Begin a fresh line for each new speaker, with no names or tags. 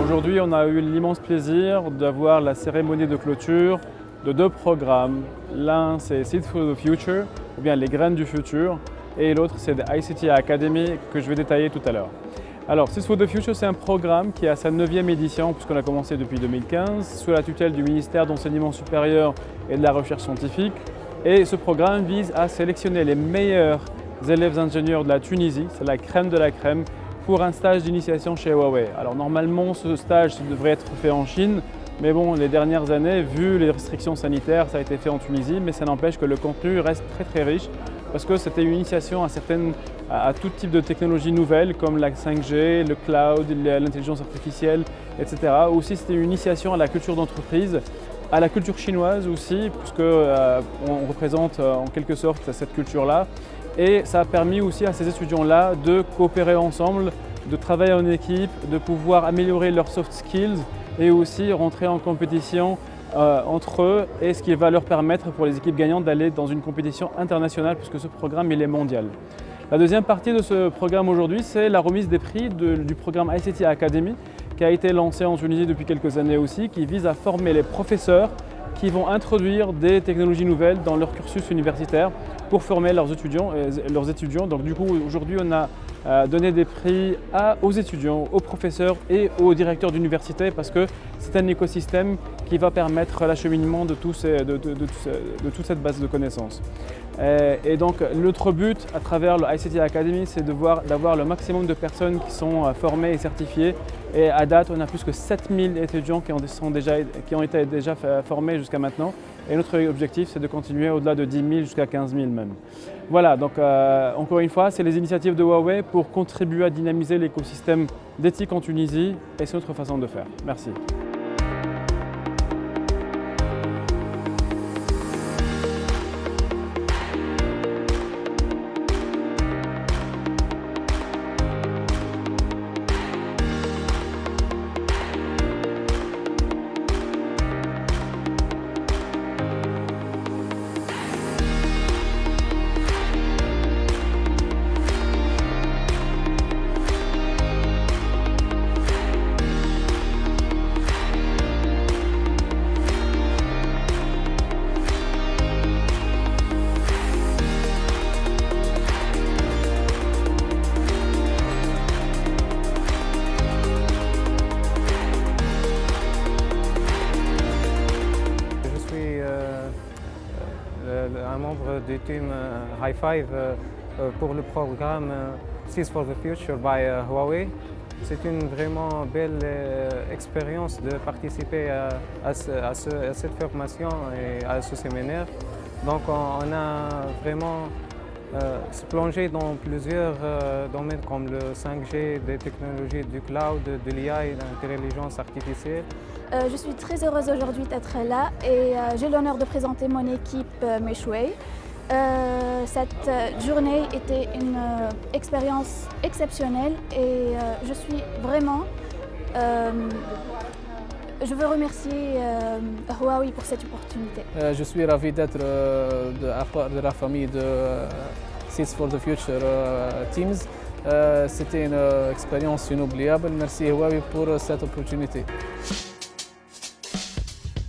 Aujourd'hui, on a eu l'immense plaisir d'avoir la cérémonie de clôture de deux programmes. L'un, c'est Seeds for the Future, ou bien les graines du futur, et l'autre, c'est the ICT Academy, que je vais détailler tout à l'heure. Alors, Seeds for the Future, c'est un programme qui a sa 9e édition, puisqu'on a commencé depuis 2015, sous la tutelle du ministère d'Enseignement supérieur et de la Recherche scientifique. Et ce programme vise à sélectionner les meilleurs élèves ingénieurs de la Tunisie, c'est la crème de la crème, pour un stage d'initiation chez Huawei. Alors normalement, ce stage devrait être fait en Chine, mais bon, les dernières années, vu les restrictions sanitaires, ça a été fait en Tunisie, mais ça n'empêche que le contenu reste très riche, parce que c'était une initiation à tout type de technologies nouvelles, comme la 5G, le cloud, l'intelligence artificielle, etc. Aussi, c'était une initiation à la culture d'entreprise, à la culture chinoise aussi, puisque on représente en quelque sorte cette culture-là. Et ça a permis aussi à ces étudiants-là de coopérer ensemble, de travailler en équipe, de pouvoir améliorer leurs soft skills et aussi rentrer en compétition entre eux, et ce qui va leur permettre pour les équipes gagnantes d'aller dans une compétition internationale, puisque ce programme il est mondial. La deuxième partie de ce programme aujourd'hui, c'est la remise des prix du programme ICT Academy, qui a été lancé en Tunisie depuis quelques années aussi, qui vise à former les professeurs qui vont introduire des technologies nouvelles dans leur cursus universitaire pour former leurs étudiants. Donc du coup, aujourd'hui, on a donné des prix aux étudiants, aux professeurs et aux directeurs d'université, parce que c'est un écosystème qui va permettre l'acheminement de toute cette base de connaissances. Et donc notre but à travers le ICT Academy, c'est d'avoir le maximum de personnes qui sont formées et certifiées. Et à date, on a plus que 7000 étudiants qui ont été déjà formés jusqu'à maintenant. Et notre objectif, c'est de continuer au-delà de 10 000 jusqu'à 15 000 même. Voilà, donc encore une fois, c'est les initiatives de Huawei pour contribuer à dynamiser l'écosystème d'éthique en Tunisie, et c'est notre façon de faire. Merci.
Un membre du team High Five pour le programme Seeds for the Future by Huawei. C'est une vraiment belle expérience de participer à cette formation et à ce séminaire. Donc on a vraiment se plongé dans plusieurs domaines comme le 5G, des technologies du cloud, de l'IA et de l'intelligence artificielle.
Je suis très heureuse aujourd'hui d'être là et j'ai l'honneur de présenter mon équipe Meshway. Cette journée était une expérience exceptionnelle et je suis vraiment... je veux remercier Huawei pour cette opportunité.
Je suis ravi d'être de la famille de Seeds for the Future Teams. C'était une expérience inoubliable. Merci Huawei pour cette opportunité.